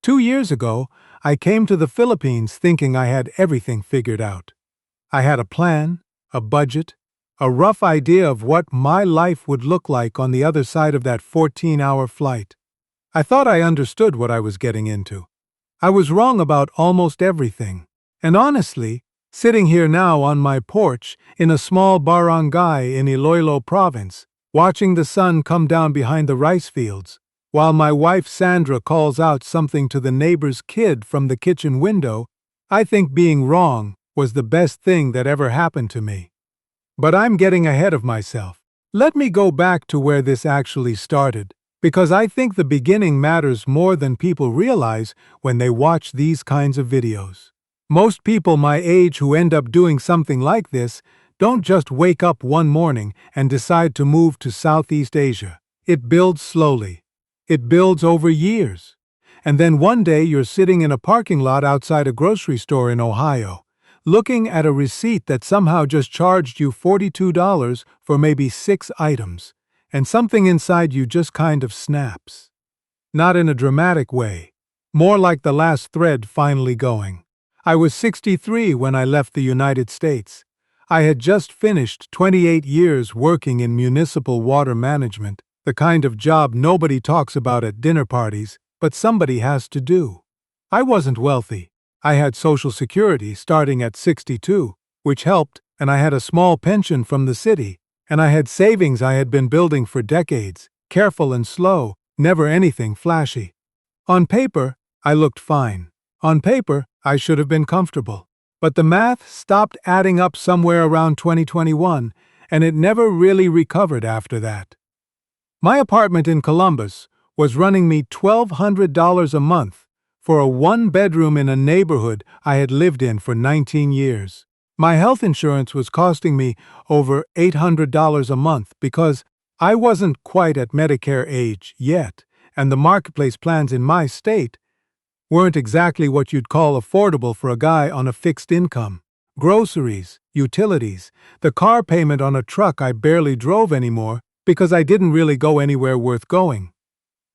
2 years ago, I came to the Philippines thinking I had everything figured out. I had a plan, a budget, a rough idea of what my life would look like on the other side of that 14-hour flight. I thought I understood what I was getting into. I was wrong about almost everything. And honestly, sitting here now on my porch in a small barangay in Iloilo province, watching the sun come down behind the rice fields, while my wife Sandra calls out something to the neighbor's kid from the kitchen window, I think being wrong was the best thing that ever happened to me. But I'm getting ahead of myself. Let me go back to where this actually started, because I think the beginning matters more than people realize when they watch these kinds of videos. Most people my age who end up doing something like this don't just wake up one morning and decide to move to Southeast Asia. It builds slowly. It builds over years. And then one day you're sitting in a parking lot outside a grocery store in Ohio, looking at a receipt that somehow just charged you $42 for maybe 6 items, and something inside you just kind of snaps. Not in a dramatic way, more like the last thread finally going. I was 63 when I left the United States. I had just finished 28 years working in municipal water management, the kind of job nobody talks about at dinner parties, but somebody has to do. I wasn't wealthy. I had Social Security starting at 62, which helped, and I had a small pension from the city, and I had savings I had been building for decades, careful and slow, never anything flashy. On paper, I looked fine. On paper, I should have been comfortable. But the math stopped adding up somewhere around 2021, and it never really recovered after that. My apartment in Columbus was running me $1,200 a month for a one-bedroom in a neighborhood I had lived in for 19 years. My health insurance was costing me over $800 a month because I wasn't quite at Medicare age yet, and the marketplace plans in my state weren't exactly what you'd call affordable for a guy on a fixed income. Groceries, utilities, the car payment on a truck I barely drove anymore because I didn't really go anywhere worth going.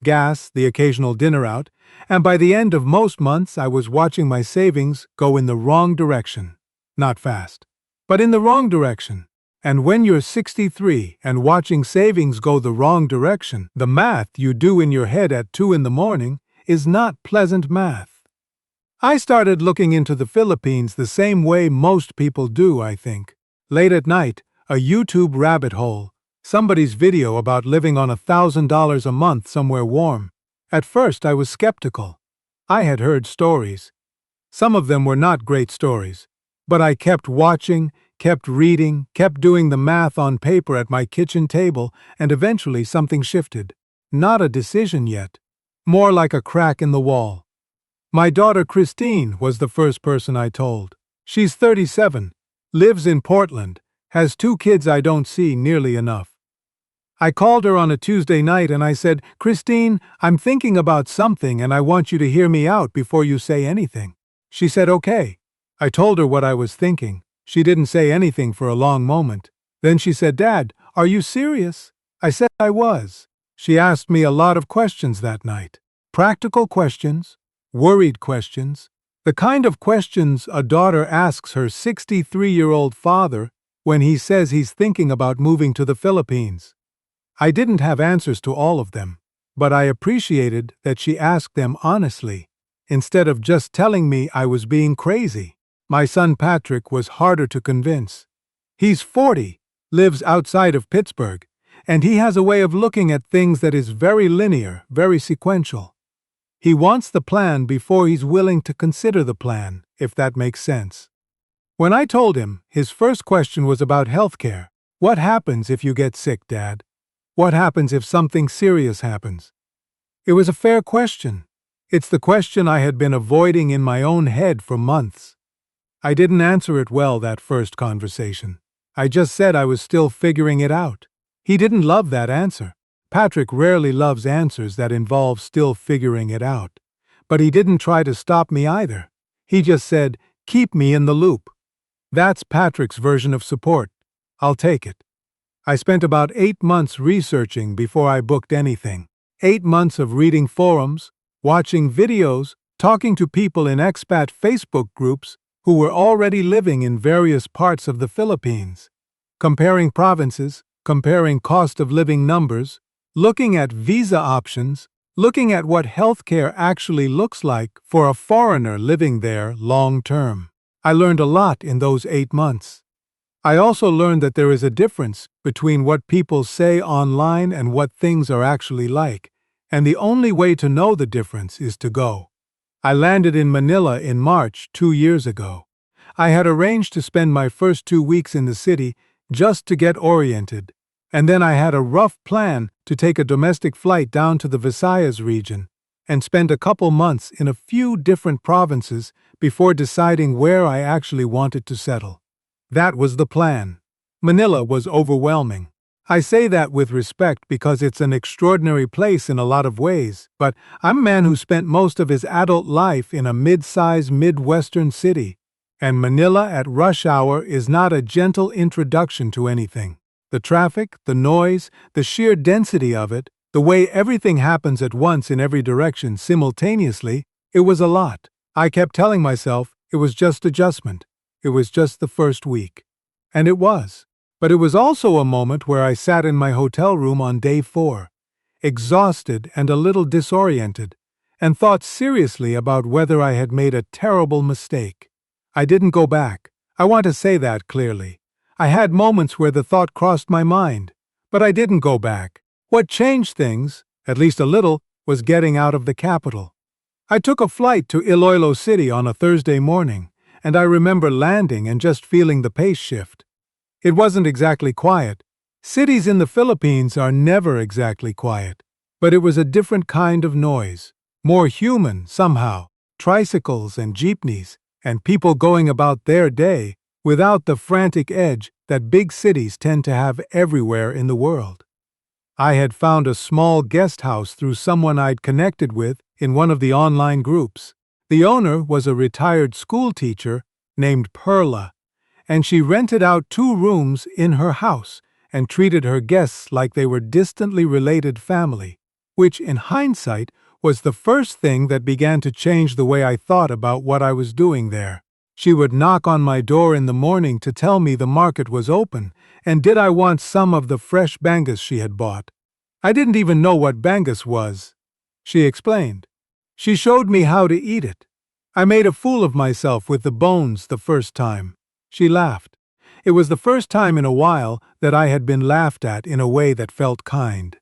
Gas, the occasional dinner out, and by the end of most months I was watching my savings go in the wrong direction. Not fast, but in the wrong direction. And when you're 63 and watching savings go the wrong direction, the math you do in your head at 2 in the morning is not pleasant math. I started looking into the Philippines the same way most people do, I think. Late at night, a YouTube rabbit hole, somebody's video about living on $1,000 a month somewhere warm. At first I was skeptical. I had heard stories. Some of them were not great stories. But I kept watching, kept reading, kept doing the math on paper at my kitchen table, and eventually something shifted. Not a decision yet. More like a crack in the wall. My daughter Christine was the first person I told. She's 37, lives in Portland, has 2 kids I don't see nearly enough. I called her on a Tuesday night and I said, "Christine, I'm thinking about something and I want you to hear me out before you say anything." She said, "Okay." I told her what I was thinking. She didn't say anything for a long moment. Then she said, "Dad, are you serious?" I said I was. She asked me a lot of questions that night. Practical questions, worried questions, the kind of questions a daughter asks her 63-year-old father when he says he's thinking about moving to the Philippines. I didn't have answers to all of them, but I appreciated that she asked them honestly, instead of just telling me I was being crazy. My son Patrick was harder to convince. He's 40, lives outside of Pittsburgh, and he has a way of looking at things that is very linear, very sequential. He wants the plan before he's willing to consider the plan, if that makes sense. When I told him, his first question was about healthcare. What happens if you get sick, Dad? What happens if something serious happens? It was a fair question. It's the question I had been avoiding in my own head for months. I didn't answer it well that first conversation. I just said I was still figuring it out. He didn't love that answer. Patrick rarely loves answers that involve still figuring it out. But he didn't try to stop me either. He just said, "Keep me in the loop." That's Patrick's version of support. I'll take it. I spent about 8 months researching before I booked anything. 8 months of reading forums, watching videos, talking to people in expat Facebook groups who were already living in various parts of the Philippines, comparing provinces, comparing cost of living numbers, looking at visa options, looking at what healthcare actually looks like for a foreigner living there long term. I learned a lot in those 8 months. I also learned that there is a difference between what people say online and what things are actually like, and the only way to know the difference is to go. I landed in Manila in March 2 years ago. I had arranged to spend my first 2 weeks in the city just to get oriented, and then I had a rough plan to take a domestic flight down to the Visayas region and spend a couple months in a few different provinces before deciding where I actually wanted to settle. That was the plan. Manila was overwhelming. I say that with respect because it's an extraordinary place in a lot of ways, but I'm a man who spent most of his adult life in a mid-sized Midwestern city, and Manila at rush hour is not a gentle introduction to anything. The traffic, the noise, the sheer density of it, the way everything happens at once in every direction simultaneously, it was a lot. I kept telling myself it was just adjustment. It was just the first week. And it was. But it was also a moment where I sat in my hotel room on day 4, exhausted and a little disoriented, and thought seriously about whether I had made a terrible mistake. I didn't go back. I want to say that clearly. I had moments where the thought crossed my mind, but I didn't go back. What changed things, at least a little, was getting out of the capital. I took a flight to Iloilo City on a Thursday morning, and I remember landing and just feeling the pace shift. It wasn't exactly quiet. Cities in the Philippines are never exactly quiet. But it was a different kind of noise. More human, somehow. Tricycles and jeepneys, and people going about their day without the frantic edge that big cities tend to have everywhere in the world. I had found a small guest house through someone I'd connected with in one of the online groups. The owner was a retired school teacher named Perla, and she rented out 2 rooms in her house and treated her guests like they were distantly related family, which, in hindsight, was the first thing that began to change the way I thought about what I was doing there. She would knock on my door in the morning to tell me the market was open, and did I want some of the fresh bangus she had bought. I didn't even know what bangus was. She explained. She showed me how to eat it. I made a fool of myself with the bones the first time. She laughed. It was the first time in a while that I had been laughed at in a way that felt kind.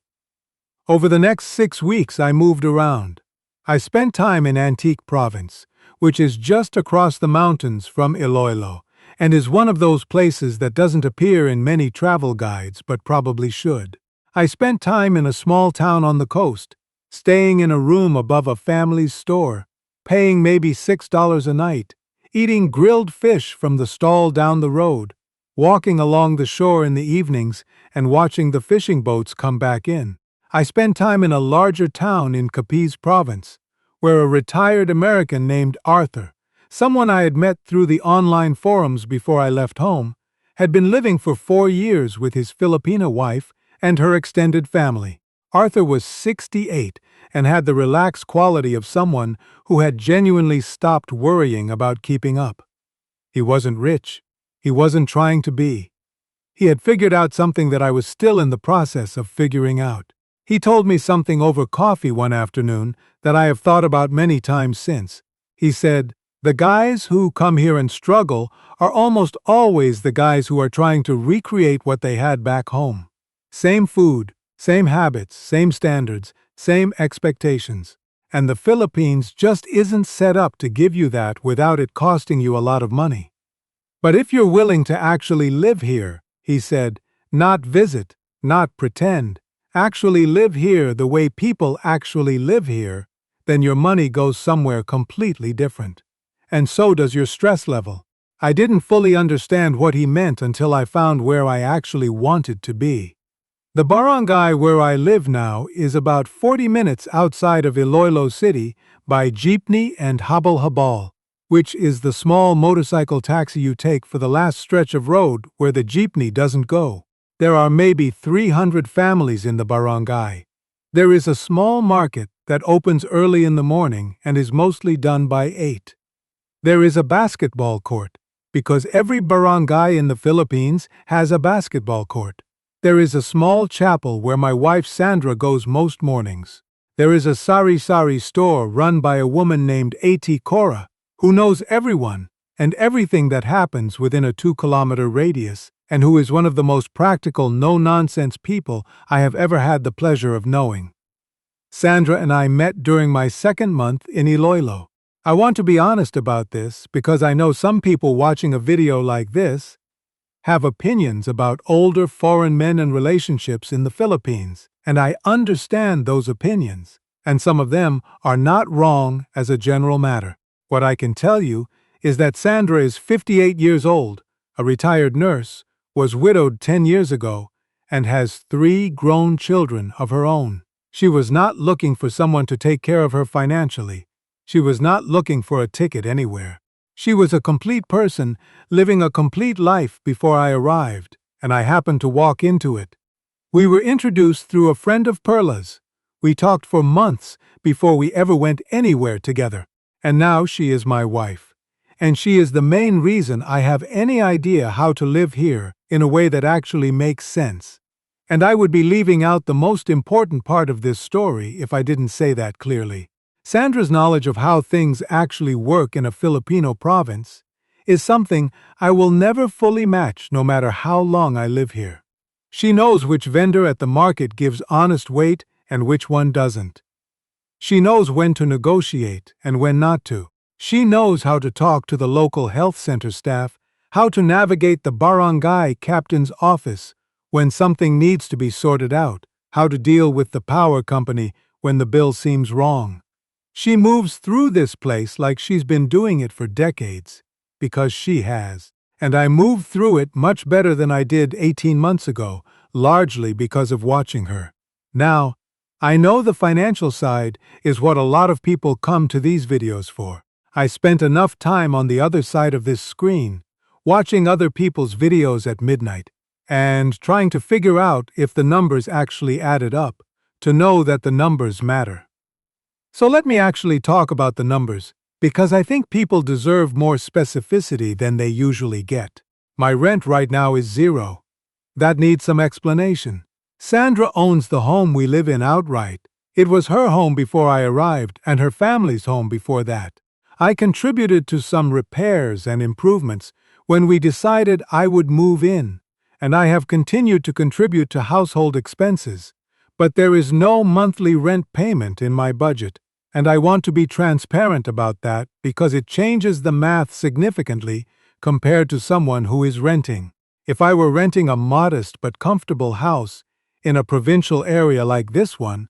Over the next 6 weeks I moved around. I spent time in Antique Province, which is just across the mountains from Iloilo, and is one of those places that doesn't appear in many travel guides but probably should. I spent time in a small town on the coast, staying in a room above a family's store, paying maybe $6 a night, eating grilled fish from the stall down the road, walking along the shore in the evenings and watching the fishing boats come back in. I spent time in a larger town in Capiz Province, where a retired American named Arthur, someone I had met through the online forums before I left home, had been living for 4 years with his Filipina wife and her extended family. Arthur was 68 and had the relaxed quality of someone who had genuinely stopped worrying about keeping up. He wasn't rich. He wasn't trying to be. He had figured out something that I was still in the process of figuring out. He told me something over coffee one afternoon that I have thought about many times since. He said, "The guys who come here and struggle are almost always the guys who are trying to recreate what they had back home. Same food, same habits, same standards, same expectations. And the Philippines just isn't set up to give you that without it costing you a lot of money. But if you're willing to actually live here," he said, "not visit, not pretend, actually live here the way people actually live here, then your money goes somewhere completely different. And so does your stress level." I didn't fully understand what he meant until I found where I actually wanted to be. The barangay where I live now is about 40 minutes outside of Iloilo City by jeepney and habal-habal, which is the small motorcycle taxi you take for the last stretch of road where the jeepney doesn't go. There are maybe 300 families in the barangay. There is a small market that opens early in the morning and is mostly done by 8. There is a basketball court, because every barangay in the Philippines has a basketball court. There is a small chapel where my wife Sandra goes most mornings. There is a sari-sari store run by a woman named A.T. Cora, who knows everyone and everything that happens within a 2-kilometer radius, and who is one of the most practical, no-nonsense people I have ever had the pleasure of knowing. Sandra and I met during my second month in Iloilo. I want to be honest about this because I know some people watching a video like this have opinions about older foreign men and relationships in the Philippines, and I understand those opinions, and some of them are not wrong as a general matter. What I can tell you is that Sandra is 58 years old, a retired nurse, was widowed 10 years ago, and has 3 grown children of her own. She was not looking for someone to take care of her financially. She was not looking for a ticket anywhere. She was a complete person, living a complete life before I arrived, and I happened to walk into it. We were introduced through a friend of Perla's. We talked for months before we ever went anywhere together, and now she is my wife. And she is the main reason I have any idea how to live here in a way that actually makes sense. And I would be leaving out the most important part of this story if I didn't say that clearly. Sandra's knowledge of how things actually work in a Filipino province is something I will never fully match no matter how long I live here. She knows which vendor at the market gives honest weight and which one doesn't. She knows when to negotiate and when not to. She knows how to talk to the local health center staff, how to navigate the barangay captain's office when something needs to be sorted out, how to deal with the power company when the bill seems wrong. She moves through this place like she's been doing it for decades, because she has. And I move through it much better than I did 18 months ago, largely because of watching her. Now, I know the financial side is what a lot of people come to these videos for. I spent enough time on the other side of this screen, watching other people's videos at midnight, and trying to figure out if the numbers actually added up, to know that the numbers matter. So let me actually talk about the numbers, because I think people deserve more specificity than they usually get. My rent right now is 0. That needs some explanation. Sandra owns the home we live in outright. It was her home before I arrived, and her family's home before that. I contributed to some repairs and improvements when we decided I would move in, and I have continued to contribute to household expenses. But there is no monthly rent payment in my budget, and I want to be transparent about that because it changes the math significantly compared to someone who is renting. If I were renting a modest but comfortable house in a provincial area like this one,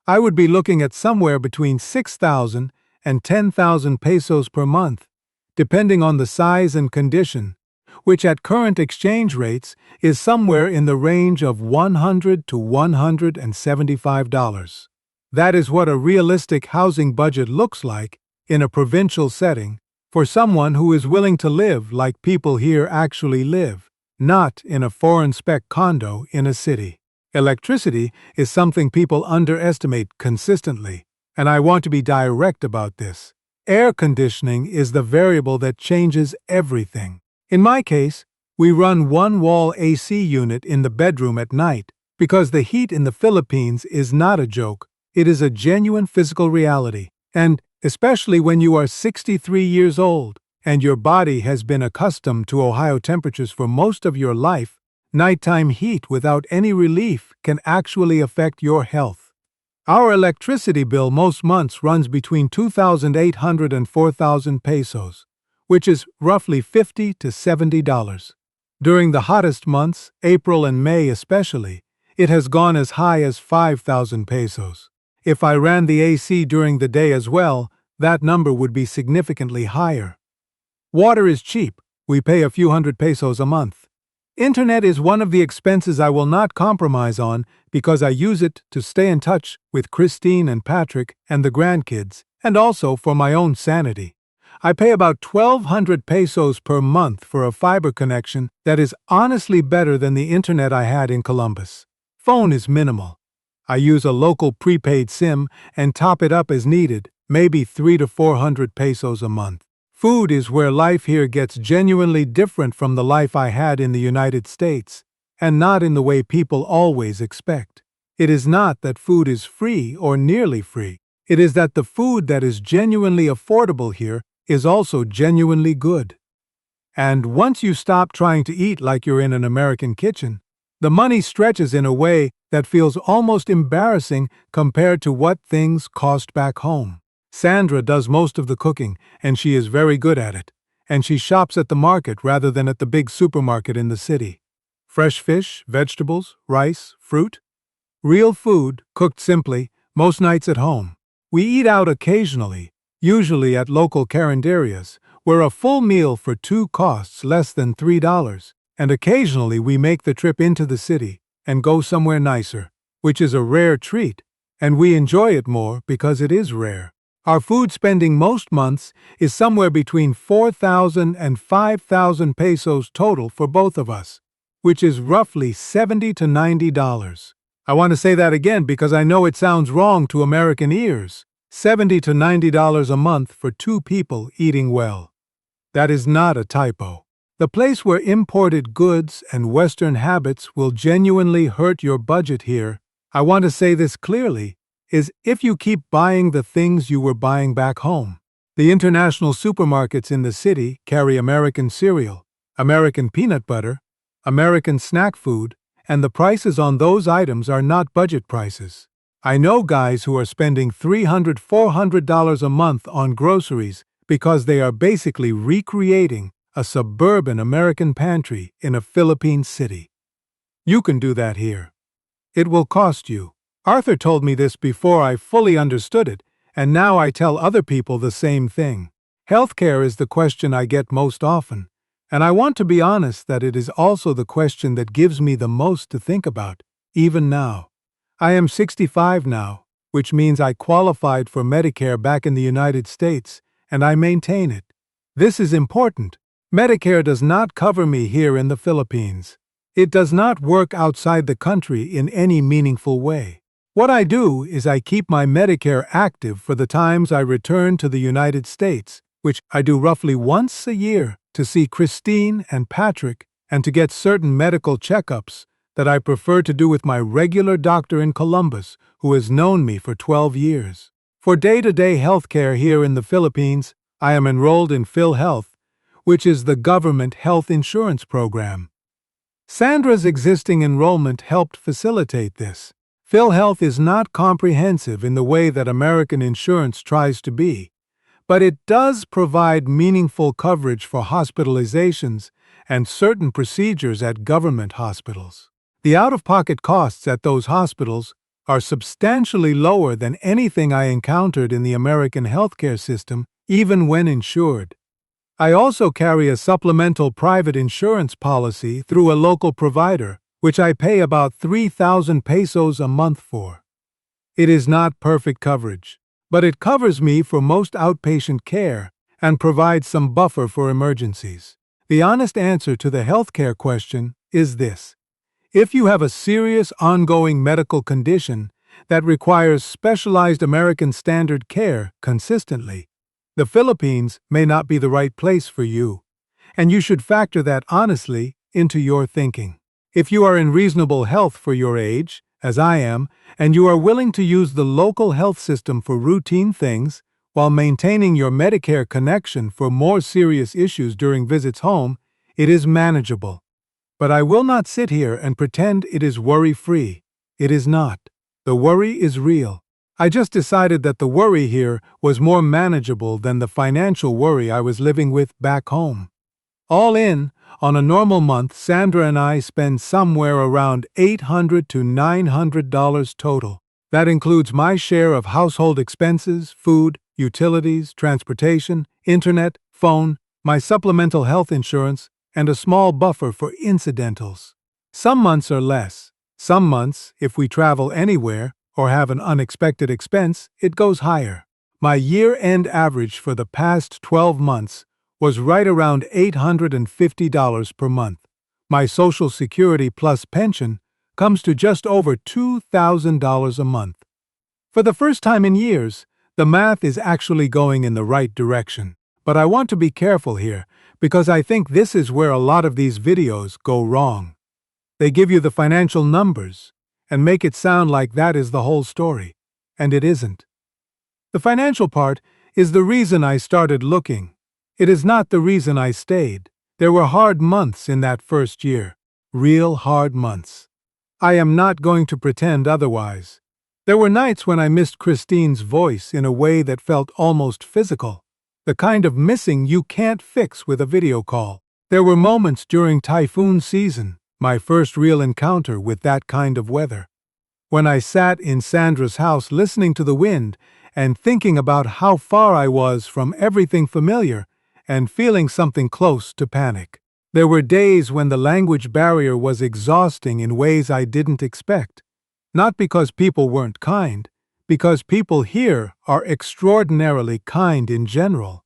I would be looking at somewhere between 6,000 and 10,000 pesos per month, depending on the size and condition, which at current exchange rates is somewhere in the range of $100 to $175. That is what a realistic housing budget looks like in a provincial setting for someone who is willing to live like people here actually live, not in a foreign-spec condo in a city. Electricity is something people underestimate consistently, and I want to be direct about this. Air conditioning is the variable that changes everything. In my case, we run one-wall AC unit in the bedroom at night because the heat in the Philippines is not a joke. It is a genuine physical reality. And especially when you are 63 years old and your body has been accustomed to Ohio temperatures for most of your life, nighttime heat without any relief can actually affect your health. Our electricity bill most months runs between 2,800 and 4,000 pesos, which is roughly $50 to $70. During the hottest months, April and May especially, it has gone as high as 5,000 pesos. If I ran the AC during the day as well, that number would be significantly higher. Water is cheap. We pay a few hundred pesos a month. Internet is one of the expenses I will not compromise on because I use it to stay in touch with Christine and Patrick and the grandkids, and also for my own sanity. I pay about 1,200 pesos per month for a fiber connection that is honestly better than the internet I had in Columbus. Phone is minimal. I use a local prepaid SIM and top it up as needed, maybe 3 to 400 pesos a month. Food is where life here gets genuinely different from the life I had in the United States, and not in the way people always expect. It is not that food is free or nearly free. It is that the food that is genuinely affordable here is also genuinely good. And once you stop trying to eat like you're in an American kitchen, the money stretches in a way that feels almost embarrassing compared to what things cost back home. Sandra does most of the cooking, and she is very good at it, and she shops at the market rather than at the big supermarket in the city. Fresh fish, vegetables, rice, fruit. Real food, cooked simply, most nights at home. We eat out occasionally, usually at local carinderias, where a full meal for two costs less than $3, and occasionally we make the trip into the city and go somewhere nicer, which is a rare treat, and we enjoy it more because it is rare. Our food spending most months is somewhere between 4,000 and 5,000 pesos total for both of us, which is roughly $70 to $90. I want to say that again because I know it sounds wrong to American ears. $70 to $90 a month for two people eating well. That is not a typo. The place where imported goods and Western habits will genuinely hurt your budget here, I want to say this clearly, is if you keep buying the things you were buying back home. The international supermarkets in the city carry American cereal, American peanut butter, American snack food, and the prices on those items are not budget prices. I know guys who are spending $300, $400 a month on groceries because they are basically recreating a suburban American pantry in a Philippine city. You can do that here. It will cost you. Arthur told me this before I fully understood it, and now I tell other people the same thing. Healthcare is the question I get most often, and I want to be honest that it is also the question that gives me the most to think about, even now. I am 65 now, which means I qualified for Medicare back in the United States, and I maintain it. This is important. Medicare does not cover me here in the Philippines. It does not work outside the country in any meaningful way. What I do is I keep my Medicare active for the times I return to the United States, which I do roughly once a year to see Christine and Patrick and to get certain medical checkups that I prefer to do with my regular doctor in Columbus, who has known me for 12 years. For day-to-day health care here in the Philippines, I am enrolled in PhilHealth, which is the government health insurance program. Sandra's existing enrollment helped facilitate this. PhilHealth is not comprehensive in the way that American insurance tries to be, but it does provide meaningful coverage for hospitalizations and certain procedures at government hospitals. The out-of-pocket costs at those hospitals are substantially lower than anything I encountered in the American healthcare system, even when insured. I also carry a supplemental private insurance policy through a local provider, which I pay about 3,000 pesos a month for. It is not perfect coverage, but it covers me for most outpatient care and provides some buffer for emergencies. The honest answer to the healthcare question is this. If you have a serious ongoing medical condition that requires specialized American standard care consistently, the Philippines may not be the right place for you, and you should factor that honestly into your thinking. If you are in reasonable health for your age, as I am, and you are willing to use the local health system for routine things while maintaining your Medicare connection for more serious issues during visits home, it is manageable. But I will not sit here and pretend it is worry-free. It is not. The worry is real. I just decided that the worry here was more manageable than the financial worry I was living with back home. All in, on a normal month, Sandra and I spend somewhere around $800 to $900 total. That includes my share of household expenses, food, utilities, transportation, internet, phone, my supplemental health insurance, and a small buffer for incidentals. Some months are less. Some months, if we travel anywhere or have an unexpected expense, it goes higher. My year-end average for the past 12 months was right around $850 per month. My Social Security plus pension comes to just over $2,000 a month. For the first time in years, the math is actually going in the right direction. But I want to be careful here, because I think this is where a lot of these videos go wrong. They give you the financial numbers and make it sound like that is the whole story, and it isn't. The financial part is the reason I started looking. It is not the reason I stayed. There were hard months in that first year, real hard months. I am not going to pretend otherwise. There were nights when I missed Christine's voice in a way that felt almost physical, the kind of missing you can't fix with a video call. There were moments during typhoon season, my first real encounter with that kind of weather, when I sat in Sandra's house listening to the wind and thinking about how far I was from everything familiar and feeling something close to panic. There were days when the language barrier was exhausting in ways I didn't expect. Not because people weren't kind, because people here are extraordinarily kind in general,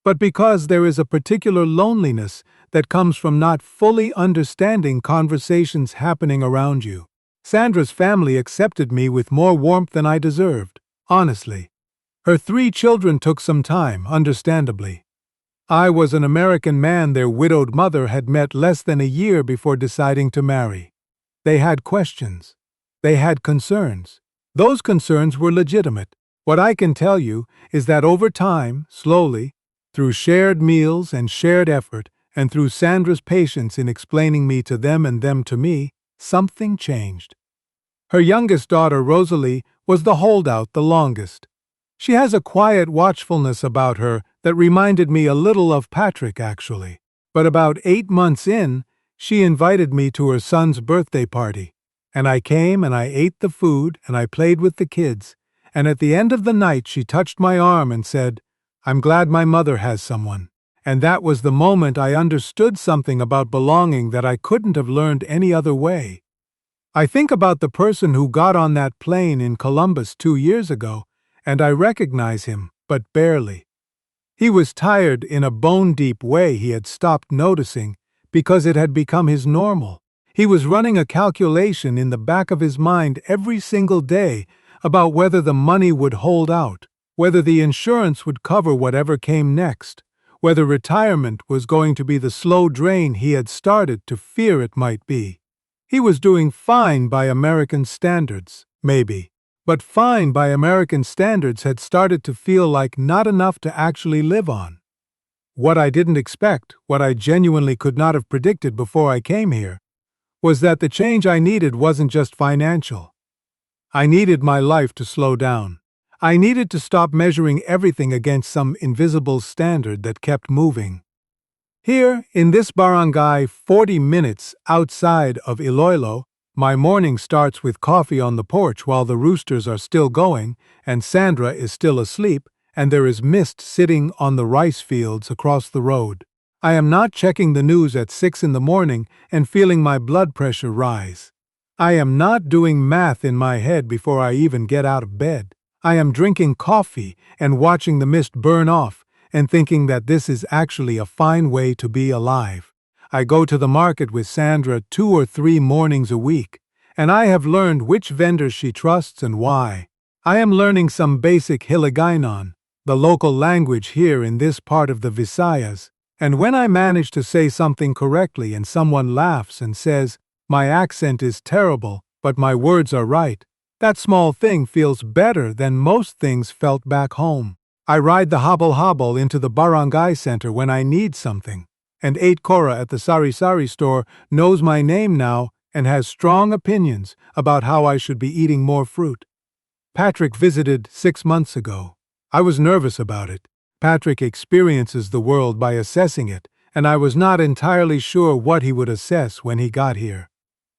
but because there is a particular loneliness that comes from not fully understanding conversations happening around you. Sandra's family accepted me with more warmth than I deserved, honestly. Her 3 children took some time, understandably. I was an American man their widowed mother had met less than a year before deciding to marry. They had questions. They had concerns. Those concerns were legitimate. What I can tell you is that over time, slowly, through shared meals and shared effort, and through Sandra's patience in explaining me to them and them to me, something changed. Her youngest daughter, Rosalie, was the holdout the longest. She has a quiet watchfulness about her that reminded me a little of Patrick, actually. But about 8 months in, she invited me to her son's birthday party. And I came and I ate the food and I played with the kids. And at the end of the night, she touched my arm and said, "I'm glad my mother has someone." And that was the moment I understood something about belonging that I couldn't have learned any other way. I think about the person who got on that plane in Columbus 2 years ago, and I recognize him, but barely. He was tired in a bone-deep way he had stopped noticing because it had become his normal. He was running a calculation in the back of his mind every single day about whether the money would hold out, whether the insurance would cover whatever came next, whether retirement was going to be the slow drain he had started to fear it might be. He was doing fine by American standards, maybe, but fine by American standards had started to feel like not enough to actually live on. What I didn't expect, what I genuinely could not have predicted before I came here, was that the change I needed wasn't just financial. I needed my life to slow down. I needed to stop measuring everything against some invisible standard that kept moving. Here, in this barangay 40 minutes outside of Iloilo, my morning starts with coffee on the porch while the roosters are still going and Sandra is still asleep and there is mist sitting on the rice fields across the road. I am not checking the news at 6 in the morning and feeling my blood pressure rise. I am not doing math in my head before I even get out of bed. I am drinking coffee and watching the mist burn off and thinking that this is actually a fine way to be alive. I go to the market with Sandra 2 or 3 mornings a week, and I have learned which vendors she trusts and why. I am learning some basic Hiligaynon, the local language here in this part of the Visayas, and when I manage to say something correctly and someone laughs and says, "My accent is terrible, but my words are right," that small thing feels better than most things felt back home. I ride the hobble-hobble into the barangay center when I need something, and 8 Cora at the sari-sari store knows my name now and has strong opinions about how I should be eating more fruit. Patrick visited 6 months ago. I was nervous about it. Patrick experiences the world by assessing it, and I was not entirely sure what he would assess when he got here.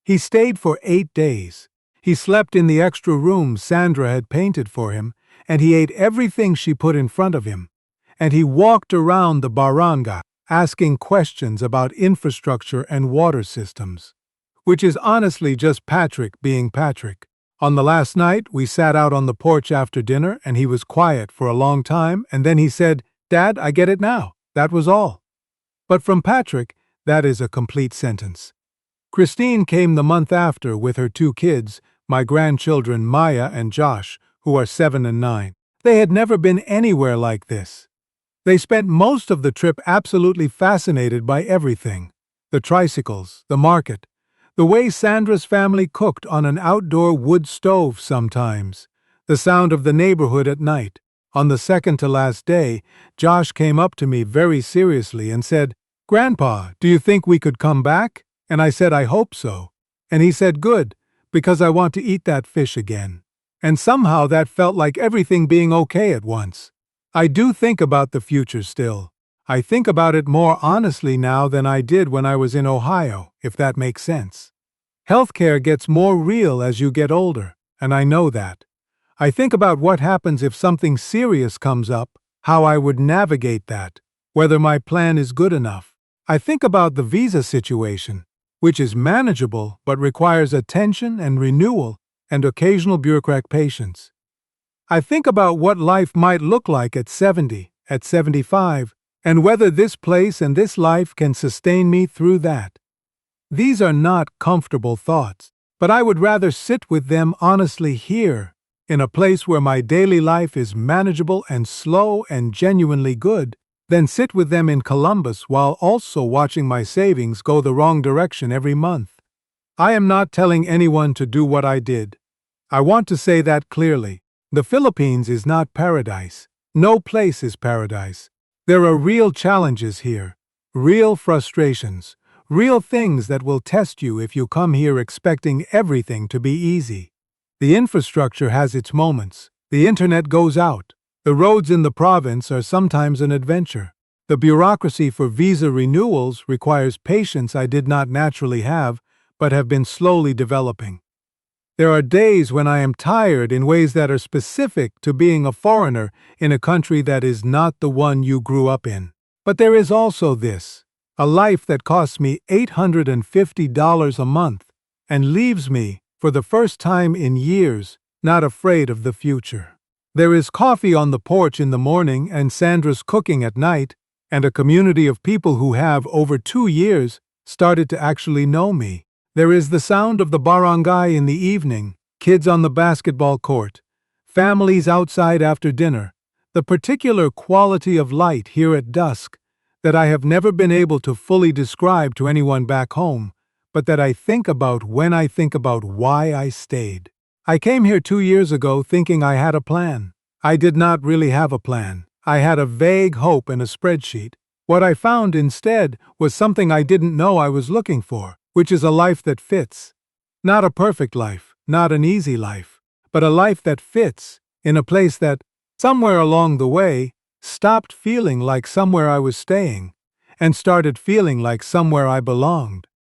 He stayed for 8 days. He slept in the extra room Sandra had painted for him, and he ate everything she put in front of him. And he walked around the barangay, asking questions about infrastructure and water systems, which is honestly just Patrick being Patrick. On the last night, we sat out on the porch after dinner, and he was quiet for a long time, and then he said, "Dad, I get it now." That was all. But from Patrick, that is a complete sentence. Christine came the month after with her 2 kids, my grandchildren Maya and Josh, who are 7 and 9. They had never been anywhere like this. They spent most of the trip absolutely fascinated by everything: the tricycles, the market, the way Sandra's family cooked on an outdoor wood stove sometimes, the sound of the neighborhood at night. On the second to last day, Josh came up to me very seriously and said, "Grandpa, do you think we could come back?" And I said, "I hope so." And he said, "Good, because I want to eat that fish again." And somehow that felt like everything being okay at once. I do think about the future still. I think about it more honestly now than I did when I was in Ohio, if that makes sense. Healthcare gets more real as you get older, and I know that. I think about what happens if something serious comes up, how I would navigate that, whether my plan is good enough. I think about the visa situation, which is manageable but requires attention and renewal and occasional bureaucratic patience. I think about what life might look like at 70, at 75, and whether this place and this life can sustain me through that. These are not comfortable thoughts, but I would rather sit with them honestly here, in a place where my daily life is manageable and slow and genuinely good, than sit with them in Columbus while also watching my savings go the wrong direction every month. I am not telling anyone to do what I did. I want to say that clearly. The Philippines is not paradise. No place is paradise. There are real challenges here, real frustrations, real things that will test you if you come here expecting everything to be easy. The infrastructure has its moments. The internet goes out. The roads in the province are sometimes an adventure. The bureaucracy for visa renewals requires patience I did not naturally have, but have been slowly developing. There are days when I am tired in ways that are specific to being a foreigner in a country that is not the one you grew up in. But there is also this: a life that costs me $850 a month and leaves me, for the first time in years, not afraid of the future. There is coffee on the porch in the morning and Sandra's cooking at night, and a community of people who have, over 2 years, started to actually know me. There is the sound of the barangay in the evening, kids on the basketball court, families outside after dinner, the particular quality of light here at dusk that I have never been able to fully describe to anyone back home, but that I think about when I think about why I stayed. I came here 2 years ago thinking I had a plan. I did not really have a plan. I had a vague hope and a spreadsheet. What I found instead was something I didn't know I was looking for, which is a life that fits. Not a perfect life, not an easy life, but a life that fits in a place that, somewhere along the way, stopped feeling like somewhere I was staying and started feeling like somewhere I belonged.